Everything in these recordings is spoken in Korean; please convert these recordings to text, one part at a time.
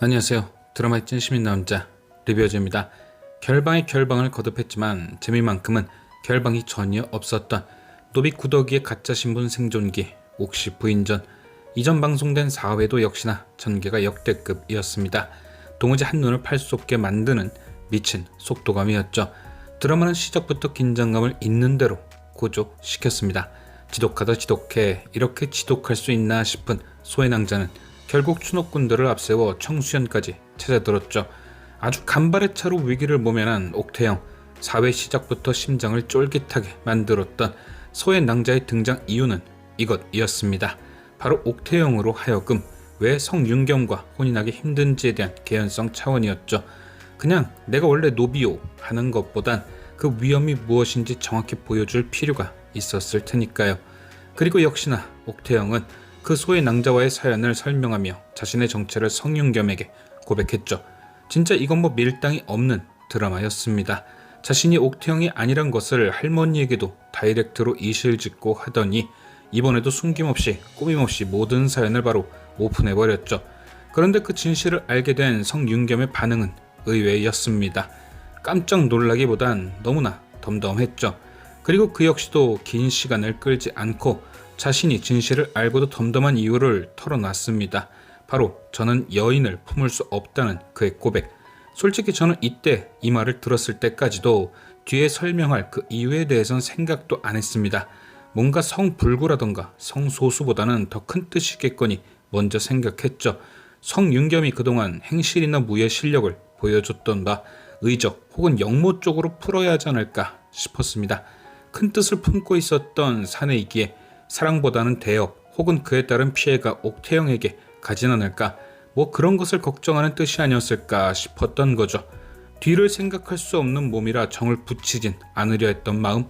안녕하세요. 드라마의 찐시민 남자 리뷰어즈입니다. 결방에 결방을 거듭했지만 재미만큼은 결방이 전혀 없었던 노비 구더기의 가짜 신분 생존기 옥시 부인전. 이전 방송된 4회도 역시나 전개가 역대급이었습니다. 도무지 한눈을 팔 수 없게 만드는 미친 속도감이었죠. 드라마는 시작부터 긴장감을 있는 대로 고조시켰습니다. 지독하다 지독해, 이렇게 지독할 수 있나 싶은 소해낭자는 결국 추노꾼들을 앞세워 청수연까지 찾아들었죠. 아주 간발의 차로 위기를 모면한 옥태영. 4회 시작부터 심장을 쫄깃하게 만들었던 소해낭자의 등장 이유는 이것이었습니다. 바로 옥태영으로 하여금 왜 성윤겸과 혼인하기 힘든지에 대한 개연성 차원이었죠. 그냥 내가 원래 노비요 하는 것보단 그 위험이 무엇인지 정확히 보여줄 필요가 있었을 테니까요. 그리고 역시나 옥태영은 그 소의 낭자와의 사연을 설명하며 자신의 정체를 성윤겸에게 고백했죠. 진짜 이건 뭐 밀당이 없는 드라마였습니다. 자신이 옥태영이 아니란 것을 할머니에게도 다이렉트로 이실직고 하더니 이번에도 숨김없이 꾸밈없이 모든 사연을 바로 오픈해버렸죠. 그런데 그 진실을 알게 된 성윤겸의 반응은 의외였습니다. 깜짝 놀라기보단 너무나 덤덤했죠. 그리고 그 역시도 긴 시간을 끌지 않고 자신이 진실을 알고도 덤덤한 이유를 털어놨습니다. 바로 저는 여인을 품을 수 없다는 그의 고백. 솔직히 저는 이때 이 말을 들었을 때까지도 뒤에 설명할 그 이유에 대해선 생각도 안 했습니다. 뭔가 성불구라던가 성소수보다는 더 큰 뜻이겠거니 먼저 생각했죠. 성윤겸이 그동안 행실이나 무예 실력을 보여줬던 바 의적 혹은 역모 쪽으로 풀어야 하지 않을까 싶었습니다. 큰 뜻을 품고 있었던 사내이기에 사랑보다는 대업 혹은 그에 따른 피해가 옥태영에게 가진 않을까, 뭐 그런 것을 걱정하는 뜻이 아니었을까 싶었던 거죠. 뒤를 생각할 수 없는 몸이라 정을 붙이진 않으려 했던 마음.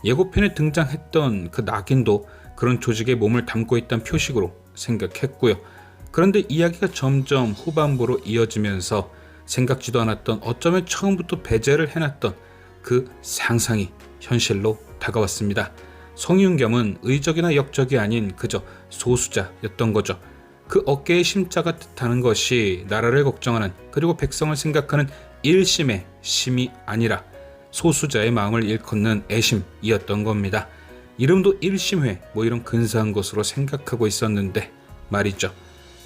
예고편에 등장했던 그 낙인도 그런 조직의 몸을 담고 있다는 표식으로 생각했고요. 그런데 이야기가 점점 후반부로 이어지면서 생각지도 않았던, 어쩌면 처음부터 배제를 해놨던 그 상상이 현실로 다가왔습니다. 성윤겸은 의적이나 역적이 아닌 그저 소수자였던 거죠. 그 어깨에 심자가 뜻하는 것이 나라를 걱정하는, 그리고 백성을 생각하는 일심의 심이 아니라 소수자의 마음을 일컫는 애심이었던 겁니다. 이름도 일심회, 뭐 이런 근사한 것으로 생각하고 있었는데 말이죠.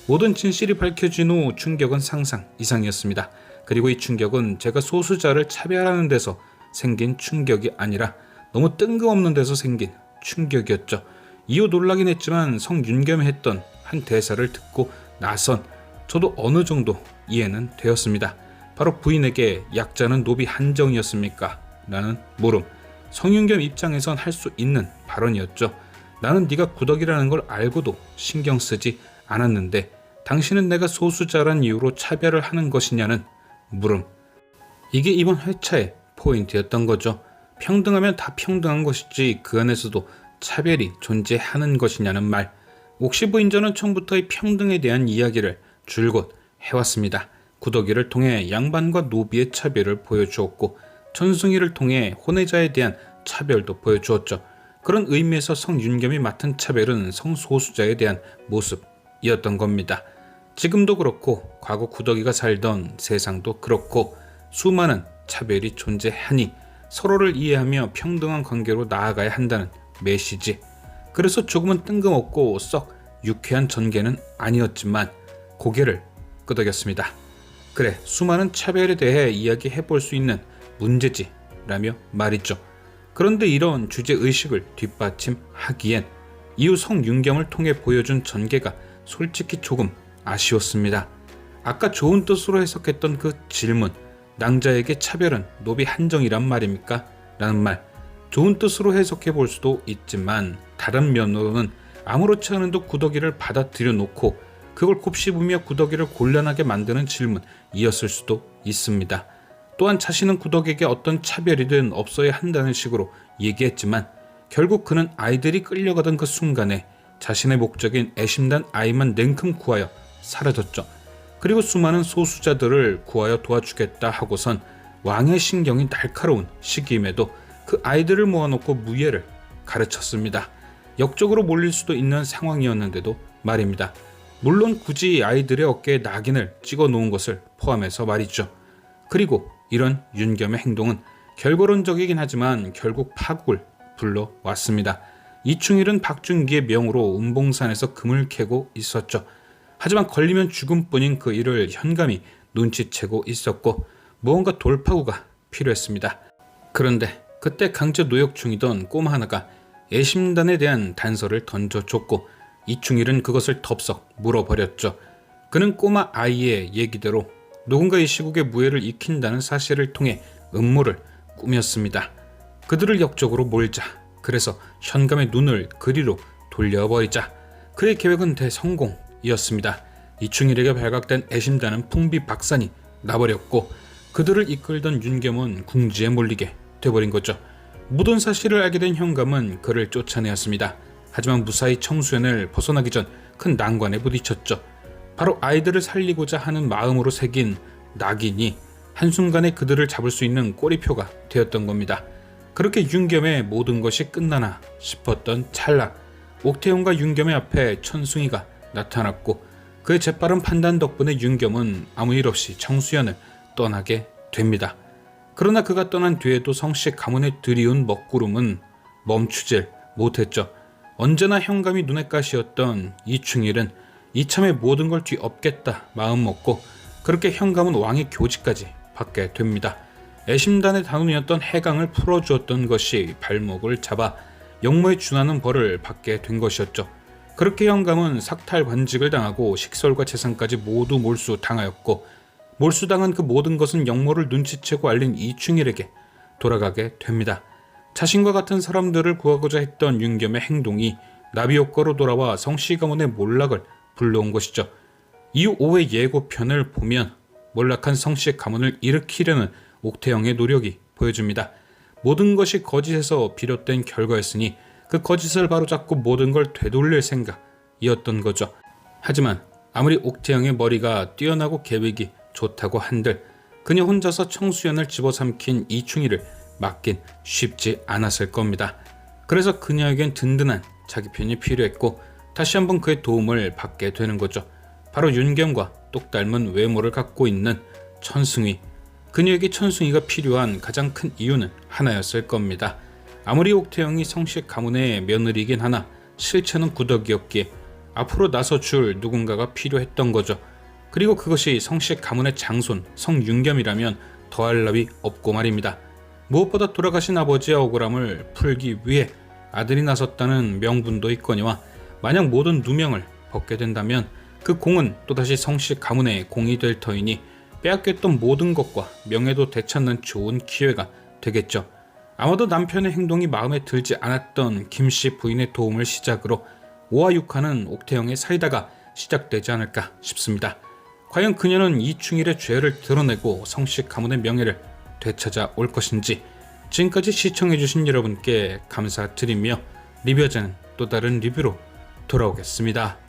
모든 진실이 밝혀진 후 충격은 상상 이상이었습니다. 그리고 이 충격은 제가 소수자를 차별하는 데서 생긴 충격이 아니라 너무 뜬금없는 데서 생긴 충격이었죠. 이후 놀라긴 했지만 성윤겸이 했던 한 대사를 듣고 나선 저도 어느 정도 이해는 되었습니다. 바로 부인에게 약자는 노비 한정이었습니까? 라는 물음. 성윤겸 입장에선 할 수 있는 발언이었죠. 나는 네가 구덕이라는 걸 알고도 신경 쓰지 않았는데 당신은 내가 소수자란 이유로 차별을 하는 것이냐는 물음. 이게 이번 회차의 포인트였던 거죠. 평등하면 다 평등한 것이지 그 안에서도 차별이 존재하는 것이냐는 말. 옥시 부인전은 처음부터 이 평등에 대한 이야기를 줄곧 해왔습니다. 구더기를 통해 양반과 노비의 차별을 보여주었고 천승희를 통해 혼외자에 대한 차별도 보여주었죠. 그런 의미에서 성윤겸이 맡은 차별은 성소수자에 대한 모습이었던 겁니다. 지금도 그렇고 과거 구더기가 살던 세상도 그렇고 수많은 차별이 존재하니 서로를 이해하며 평등한 관계로 나아가야 한다는 메시지. 그래서 조금은 뜬금없고 썩 유쾌한 전개는 아니었지만 고개를 끄덕였습니다. 그래, 수많은 차별에 대해 이야기해볼 수 있는 문제지 라며 말이죠. 그런데 이런 주제의식을 뒷받침하기엔 이후 성윤겸을 통해 보여준 전개가 솔직히 조금 아쉬웠습니다. 아까 좋은 뜻으로 해석했던 그 질문, 낭자에게 차별은 노비 한정이란 말입니까? 라는 말, 좋은 뜻으로 해석해 볼 수도 있지만 다른 면으로는 아무렇지 않은 듯 구더기를 받아들여 놓고 그걸 곱씹으며 구더기를 곤란하게 만드는 질문이었을 수도 있습니다. 또한 자신은 구덕에게 어떤 차별이든 없어야 한다는 식으로 얘기했지만 결국 그는 아이들이 끌려가던 그 순간에 자신의 목적인 애심단 아이만 냉큼 구하여 사라졌죠. 그리고 수많은 소수자들을 구하여 도와주겠다 하고선 왕의 신경이 날카로운 시기임에도 그 아이들을 모아놓고 무예를 가르쳤습니다. 역적으로 몰릴 수도 있는 상황이었는데도 말입니다. 물론 굳이 아이들의 어깨에 낙인을 찍어 놓은 것을 포함해서 말이죠. 그리고 이런 윤겸의 행동은 결과론적이긴 하지만 결국 파국을 불러왔습니다. 이충일은 박준기의 명으로 은봉산에서 금을 캐고 있었죠. 하지만 걸리면 죽음뿐인 그 일을 현감이 눈치채고 있었고 무언가 돌파구가 필요했습니다. 그런데 그때 강제 노역 중이던 꼬마 하나가 애심단에 대한 단서를 던져줬고 이충일은 그것을 덥석 물어버렸죠. 그는 꼬마 아이의 얘기대로 누군가 이 시국의 무예를 익힌다는 사실을 통해 음모를 꾸몄습니다. 그들을 역적으로 몰자. 그래서 현감의 눈을 그리로 돌려버리자. 그의 계획은 대성공이었습니다. 이충일에게 발각된 애심단은 풍비박산이 나버렸고 그들을 이끌던 윤겸은 궁지에 몰리게 돼버린 거죠. 모든 사실을 알게 된 현감은 그를 쫓아내었습니다. 하지만 무사히 청수연을 벗어나기 전 큰 난관에 부딪혔죠. 바로 아이들을 살리고자 하는 마음으로 새긴 낙인이 한순간에 그들을 잡을 수 있는 꼬리표가 되었던 겁니다. 그렇게 윤겸의 모든 것이 끝나나 싶었던 찰나 옥태용과 윤겸의 앞에 천숭이가 나타났고 그의 재빠른 판단 덕분에 윤겸은 아무 일 없이 청수연을 떠나게 됩니다. 그러나 그가 떠난 뒤에도 성씨 가문에 들이운 먹구름은 멈추질 못했죠. 언제나 현감이 눈엣 가시였던 이충일은 이참에 모든 걸 뒤엎겠다 마음먹고 그렇게 현감은 왕의 교지까지 받게 됩니다. 애심단의 단원이었던 해강을 풀어주었던 것이 발목을 잡아 역모에 준하는 벌을 받게 된 것이었죠. 그렇게 현감은 삭탈관직을 당하고 식솔과 재산까지 모두 몰수당하였고 몰수당한 그 모든 것은 역모를 눈치채고 알린 이충일에게 돌아가게 됩니다. 자신과 같은 사람들을 구하고자 했던 윤겸의 행동이 나비효과로 돌아와 성씨 가문의 몰락을 불러온 것이죠. 이후 5회 예고편을 보면 몰락한 성씨 가문을 일으키려는 옥태영의 노력이 보여집니다. 모든 것이 거짓에서 비롯된 결과였으니 그 거짓을 바로잡고 모든 걸 되돌릴 생각이었던 거죠. 하지만 아무리 옥태영의 머리가 뛰어나고 계획이 좋다고 한들 그녀 혼자서 청수연을 집어삼킨 이충일을 막긴 쉽지 않았을 겁니다. 그래서 그녀에겐 든든한 자기 편이 필요했고 다시 한번 그의 도움을 받게 되는 거죠. 바로 윤겸과 똑 닮은 외모를 갖고 있는 천승희. 그녀에게 천승희가 필요한 가장 큰 이유는 하나였을 겁니다. 아무리 옥태영이 성씨 가문의 며느리이긴 하나 실체는 구덕이었기에 앞으로 나서줄 누군가가 필요했던 거죠. 그리고 그것이 성씨 가문의 장손 성윤겸이라면 더할 나위 없고 말입니다. 무엇보다 돌아가신 아버지의 억울함을 풀기 위해 아들이 나섰다는 명분도 있거니와 만약 모든 누명을 벗게 된다면 그 공은 또다시 성씨 가문의 공이 될 터이니 빼앗겼던 모든 것과 명예도 되찾는 좋은 기회가 되겠죠. 아마도 남편의 행동이 마음에 들지 않았던 김씨 부인의 도움을 시작으로 5와 6화는 옥태영의 사이다가 시작되지 않을까 싶습니다. 과연 그녀는 이충일의 죄를 드러내고 성씨 가문의 명예를 되찾아올 것인지. 지금까지 시청해주신 여러분께 감사드리며 리뷰어제는 또 다른 리뷰로 돌아오겠습니다.